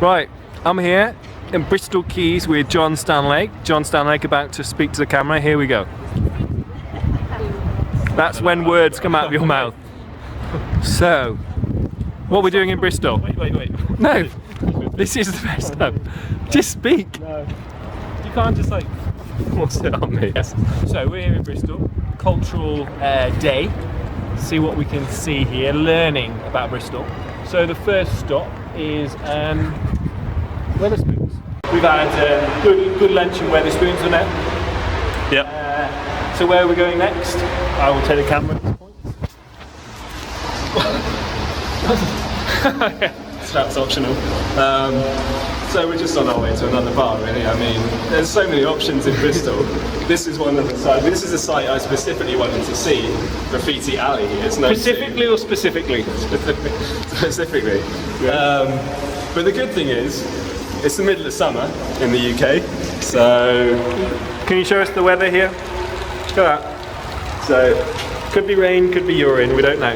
Right, I'm here in Bristol Keys with John Stanlake. John Stanlake about to speak to the camera. Here we go. That's when words come out of your mouth. So, what are we doing in Bristol? Wait. No, this is the best time. Just speak. No. You can't just like What's it on me? Yes. So we're here in Bristol, cultural day. See what we can see here, learning about Bristol. So the first stop is Wetherspoons. We've had good lunch in Wetherspoons and that. Yep. So where are we going next? I will take the camera at this point. That's optional. So we're just on our way to another bar, really. I mean, there's so many options in Bristol. This is one of the sites. This is a site I specifically wanted to see. Graffiti Alley. It's no Specifically or specifically? Specifically. Yeah. But the good thing is, it's the middle of summer in the UK. So, Can you show us the weather here? look at that. So, could be rain, could be urine. We don't know.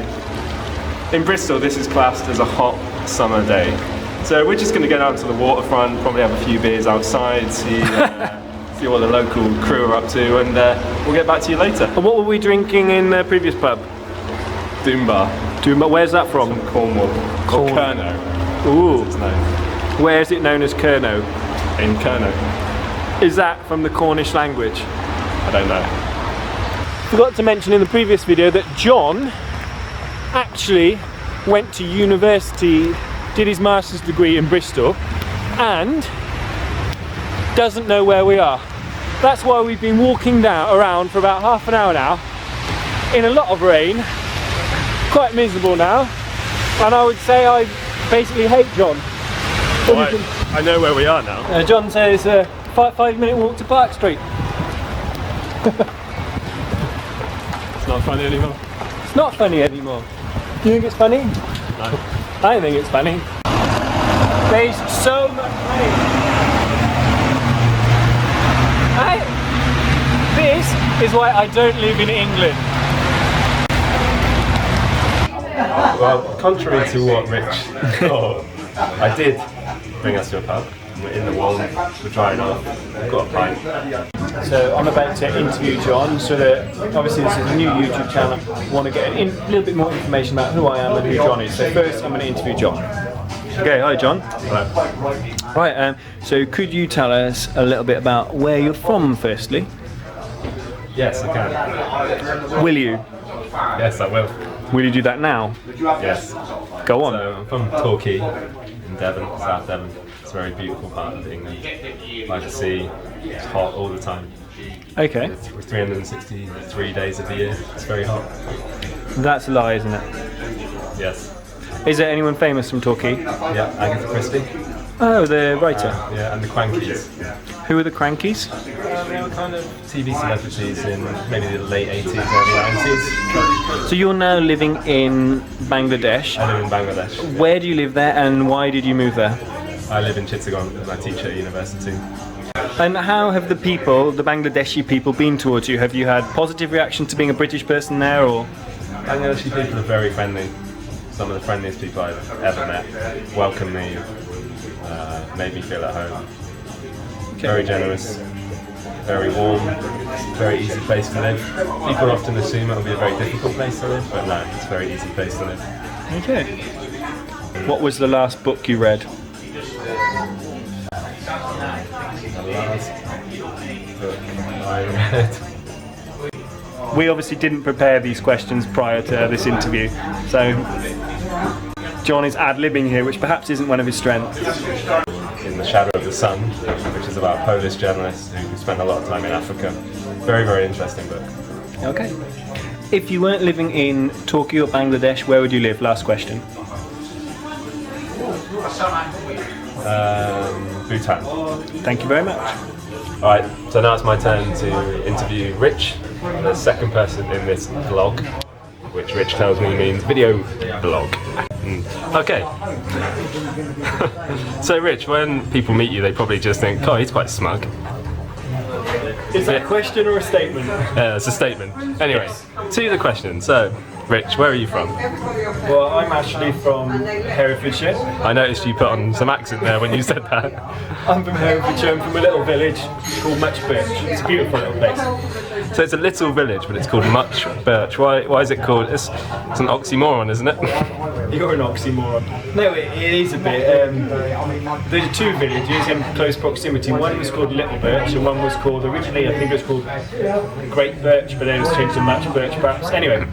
In Bristol, this is classed as a hot summer day. So we're just going to go down to the waterfront, probably have a few beers outside, see what the local crew are up to, and we'll get back to you later. And what were we drinking in the previous pub? Doombar. Where's that from? Cornwall. Or Kerno, Ooh. as it's known. Where is it known as Kerno? In Kerno. Is that from the Cornish language? I don't know. Forgot to mention in the previous video that John actually went to university, did his master's degree in Bristol, and doesn't know where we are. That's why we've been walking around for about half an hour now, in a lot of rain, quite miserable now, and I would say I basically hate John. I know where we are now. John says 5-minute walk to Park Street. It's not funny anymore. It's not funny anymore. Do you think it's funny? No. I think it's funny. There's so much rain. This is why I don't live in England. Well, contrary to what Rich thought, I did bring us to a pub. We're in the warm, we're drying off, we've got a pint. So I'm about to interview John, so that obviously this is a new YouTube channel. I want to get a little bit more information about who I am and who John is. So first I'm going to interview John. Okay, hi John. Hello. Right, so could you tell us a little bit about where you're from firstly? Yes, I can. Will you? Yes, I will. Will you do that now? Yes. Go on. So I'm from Torquay in Devon, South Devon. It's a very beautiful part of England. By the sea, it's hot all the time. Okay. It's 363 days of the year. It's very hot. That's a lie, isn't it? Yes. Is there anyone famous from Torquay? Yeah, Agatha Christie. Oh, the writer. Yeah, and the Crankies. Who are the Crankies? They were kind of TV celebrities in maybe the late 80s, early 90s. So you're now living in Bangladesh. I live in Bangladesh. Where do you live there and why did you move there? I live in Chittagong and I teach at university. And how have the people, the Bangladeshi people, been towards you? Have you had positive reaction to being a British person there, or? Bangladeshi people are very friendly. Some of the friendliest people I've ever met. Welcome me, made me feel at home. Okay. Very generous, very warm, very easy place to live. People often assume it'll be a very difficult place to live, but no, it's a very easy place to live. Okay. What was the last book you read? The last book I read. We obviously didn't prepare these questions prior to this interview, so John is ad-libbing here, which perhaps isn't one of his strengths. In the Shadow of the Sun, which is about Polish journalists who spend a lot of time in Africa. Very, very interesting book. Okay. If you weren't living in Torquay or Bangladesh, where would you live? Last question. Bhutan. Thank you very much. Alright, so now it's my turn to interview Rich, the second person in this vlog, which Rich tells me means video blog. Okay. So Rich, when people meet you, they probably just think, oh, he's quite smug. Is that a question or a statement? It's a statement. Anyway, to the question. So, Rich, where are you from? Well, I'm actually from Herefordshire. I noticed you put on some accent there when you said that. I'm from Herefordshire. I'm from a little village called Much Birch. It's a beautiful little place. So it's a little village, but it's called Much Birch. Why is it called? It's an oxymoron, isn't it? You're an oxymoron. No, it is a bit. There's two villages in close proximity. One was called Little Birch, and one was called, originally I think it was called Great Birch, but then it was changed to Much Birch perhaps. Anyway.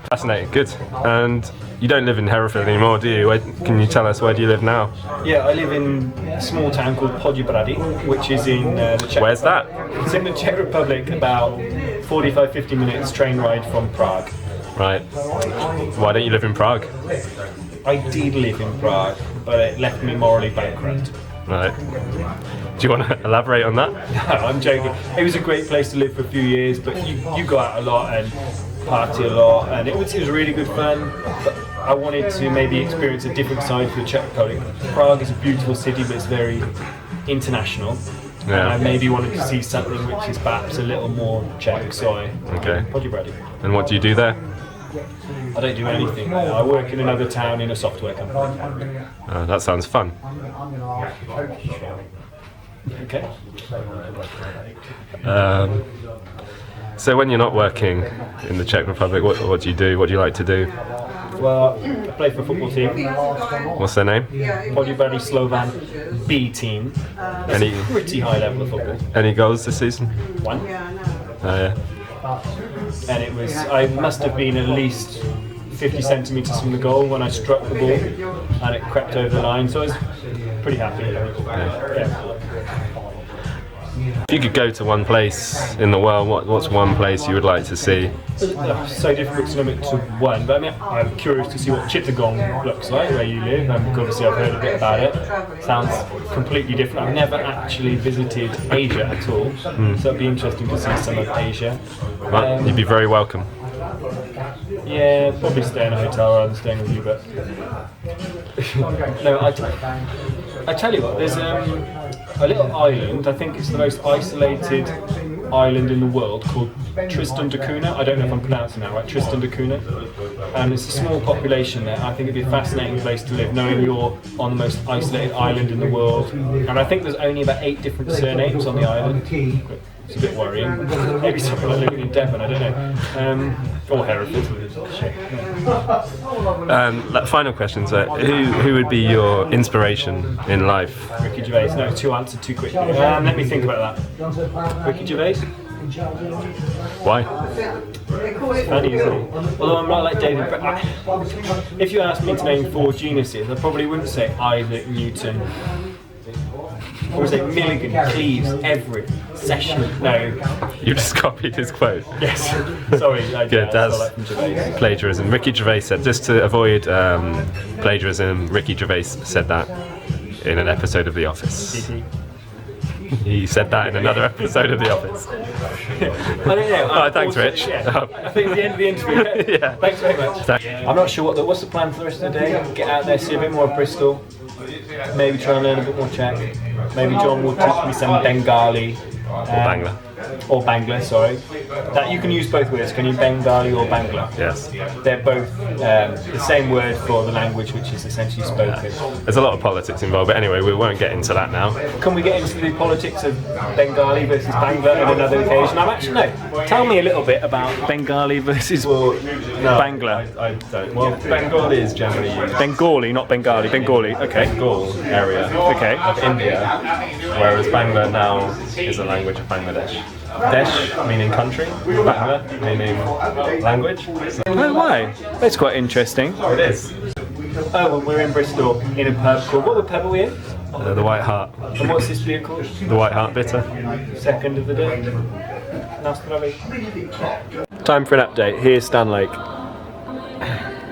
Fascinating, good. And you don't live in Hereford anymore, do you? Can you tell us where do you live now? Yeah, I live in a small town called Poděbrady, which is in the Czech Where's that? It's in the Czech Republic, about 45-50 minutes train ride from Prague. Right. Why don't you live in Prague? I did live in Prague, but it left me morally bankrupt. Right. Do you want to elaborate on that? No, I'm joking. It was a great place to live for a few years, but you go out a lot and party a lot, and it was really good fun. But I wanted to maybe experience a different side to the Czech Republic. Prague is a beautiful city, but it's very international. Yeah. And I maybe wanted to see something which is perhaps a little more Czech, so I Poděbrady. And what do you do there? I don't do anything. I work in another town in a software company. That sounds fun. Okay. So when you're not working in the Czech Republic, what do you do? What do you like to do? Well, I play for a football team. What's their name? Poděbrady Slovan B team. It's a pretty high level of football. Any goals this season? One. Oh yeah. And I must have been at least 50 centimetres from the goal when I struck the ball, and it crept over the line, so I was pretty happy. Yeah. If you could go to one place in the world, what's one place you would like to see? So difficult to limit to one, but I mean, I'm curious to see what Chittagong looks like, where you live, and obviously I've heard a bit about it. Sounds completely different. I've never actually visited Asia at all, so it'd be interesting to see some of Asia. Well, you'd be very welcome. Yeah, probably stay in a hotel rather than staying with you, but... No, I tell you what, there's a little island, I think it's the most isolated island in the world, called Tristan da Cunha. I don't know if I'm pronouncing that right, Tristan da Cunha. And it's a small population there. I think it'd be a fascinating place to live, knowing you're on the most isolated island in the world. And I think there's only about 8 different surnames on the island. It's a bit worrying. Maybe something like living in Devon, I don't know. Or Hereford. Final question, so who would be your inspiration in life? Ricky Gervais. No, two answered too quickly. Let me think about that. Ricky Gervais? Why? Funny, isn't he? Although I'm not like David, but if you asked me to name 4 geniuses, I probably wouldn't say Isaac Newton. Or was it Milligan, Cleves, Everett, Session? No. You just copied his quote. Yes. Sorry. Good, that's plagiarism. Ricky Gervais said, just to avoid plagiarism, Ricky Gervais said that in an episode of The Office. He said that in another episode of The Office. I don't know. Oh, thanks, Rich. Yeah. I think at the end of the interview. Yeah. Thanks very much. I'm not sure what's the plan for the rest of the day. Get out there, see a bit more of Bristol. Maybe try and learn a bit more Czech. Maybe John will teach me some Bengali. Or Bangla, sorry. That you can use both words. Can you Bengali or Bangla? Yes. They're both the same word for the language which is essentially spoken. There's a lot of politics involved, but anyway, we won't get into that now. Can we get into the politics of Bengali versus Bangla on another occasion? No. Tell me a little bit about Bengali versus Bangla. I don't. Well, Bengali is generally used. Bengali, not Bengali. Bengali. Okay. Bengal area. Okay. Of India, whereas Bangla now is a language of Bangladesh. Desh meaning country, Bangla meaning language. So Oh, why? That's quite interesting. it is. Oh, well, we're in Bristol in a pub called. What pub are we in? The White Hart. And what's this beer called? The White Hart Bitter. Second of the day. Time for an update. Here's Stan Lake.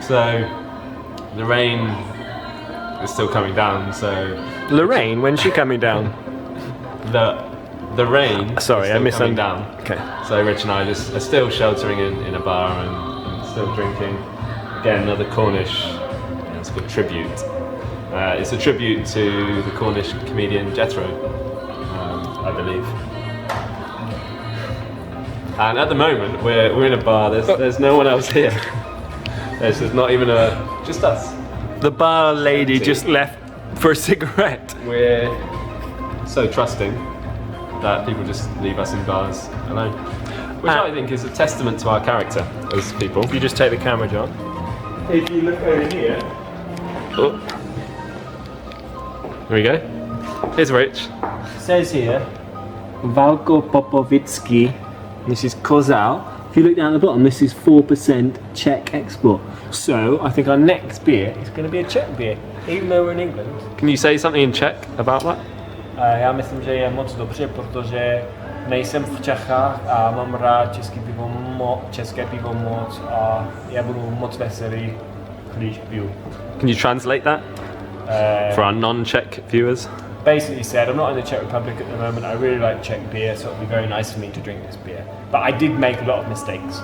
So the rain is still coming down. So Lorraine, when's she coming down? the rain. Sorry, I is still misunderstood. coming down. Okay. So Rich and I are still sheltering in a bar and still drinking. Again, another Cornish. It's called Tribute. It's a tribute to the Cornish comedian Jethro, I believe. And at the moment, we're in a bar. There's no one else here. This is not even just us. The bar lady just left for a cigarette. We're so trusting that people just leave us in bars alone. Which I think is a testament to our character as people. If you just take the camera, John. If you look over here. Oh. There we go. Here's Rich. It says here, Walko Popovitsky. This is Kozal. If you look down at the bottom, this is 4% Czech export. So I think our next beer is going to be a Czech beer, even though we're in England. Can you say something in Czech about that? Já myslím, že je moc dobře, protože nejsem v Čechách a mám rád české pivo moc a já budu moc veselý, když piju. Can you translate that for our non-Czech viewers? Basically said, I'm not in the Czech Republic at the moment, I really like Czech beer, so it would be very nice for me to drink this beer. But I did make a lot of mistakes.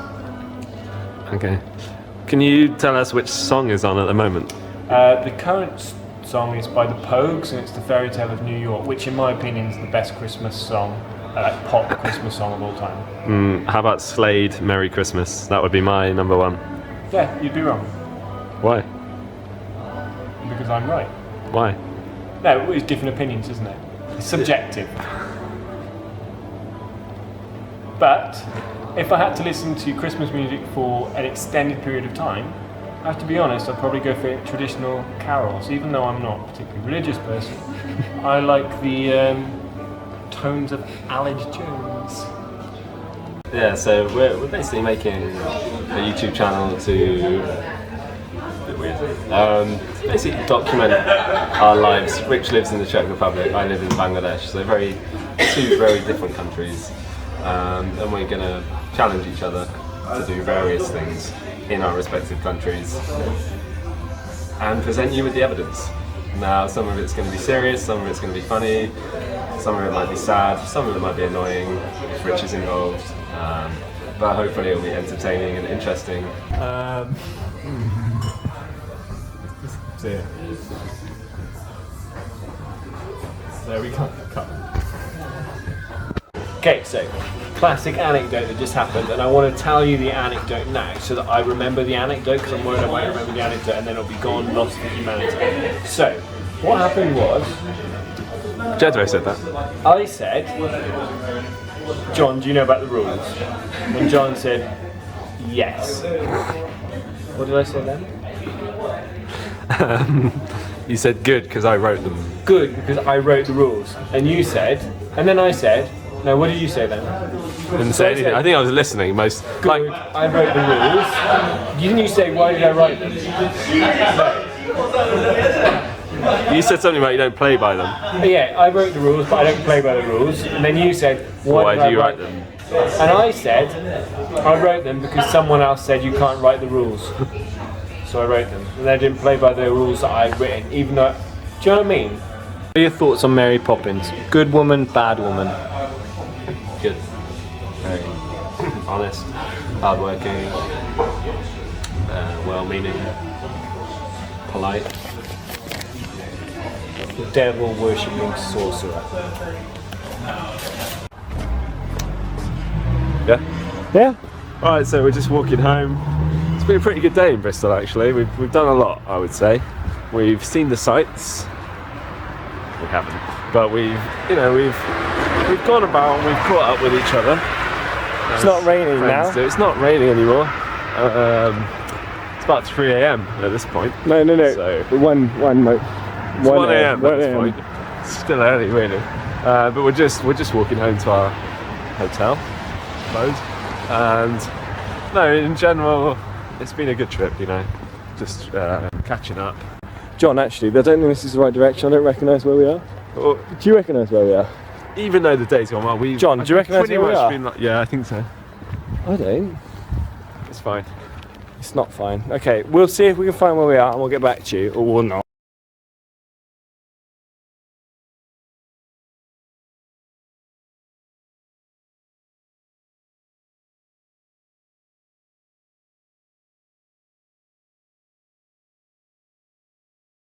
Okay. Can you tell us which song is on at the moment? The current song is by the Pogues and it's The Fairy Tale of New York, which in my opinion is the best Christmas song, pop Christmas song of all time. How about Slade, Merry Christmas? That would be my number one. Yeah, you'd be wrong. Why? Because I'm right. Why? No, it's different opinions, isn't it? It's subjective. But if I had to listen to Christmas music for an extended period of time, I have to be honest, I'd probably go for traditional carols. Even though I'm not a particularly religious person, I like the tones of Aled Jones. Yeah, so we're basically making a YouTube channel to basically document our lives. Rich lives in the Czech Republic, I live in Bangladesh, so two very different countries, and we're going to challenge each other to do various things in our respective countries and present you with the evidence. Now, some of it's going to be serious, some of it's going to be funny, some of it might be sad, some of it might be annoying if Rich is involved, but hopefully it'll be entertaining and interesting. There we go. Okay, so classic anecdote that just happened, and I want to tell you the anecdote now so that I remember the anecdote, because I'm worried I won't remember the anecdote and then it'll be gone, lost to humanity. So, what happened was... Jedro said that. I said, John, do you know about the rules? When John said, yes. What did I say then? You said good because I wrote them. Good because I wrote the rules. And you said, and then I said, no, what did you say then? Didn't say anything. I think I was listening most. Good, I wrote the rules. Didn't you say, why did I write them? No. You said something about you don't play by them. Yeah, I wrote the rules, but I don't play by the rules. And then you said, why do you write them? And I said, I wrote them because someone else said you can't write the rules. So I wrote them. And I didn't play by the rules that I'd written, even though... Do you know what I mean? What are your thoughts on Mary Poppins? Good woman, bad woman? Good. Very honest, hardworking, well-meaning, polite. The devil worshipping sorcerer. Yeah? Yeah? Alright, so we're just walking home. It's been a pretty good day in Bristol actually. We've done a lot, I would say. We've seen the sights. We haven't. But we've gone about and we've caught up with each other. It's not raining now. It's not raining anymore. It's about 3 a.m. at this point. No. So 1 a.m. at this point. It's still early, really. But we're just walking home to our hotel, I suppose. And no, in general, it's been a good trip. Just catching up. John, actually, I don't think this is the right direction. I don't recognise where we are. Well, do you recognise where we are? Even though the day's gone well, John, do you recognise where we are? Yeah, I think so. I don't. It's fine. It's not fine. Okay, we'll see if we can find where we are and we'll get back to you, or we'll not.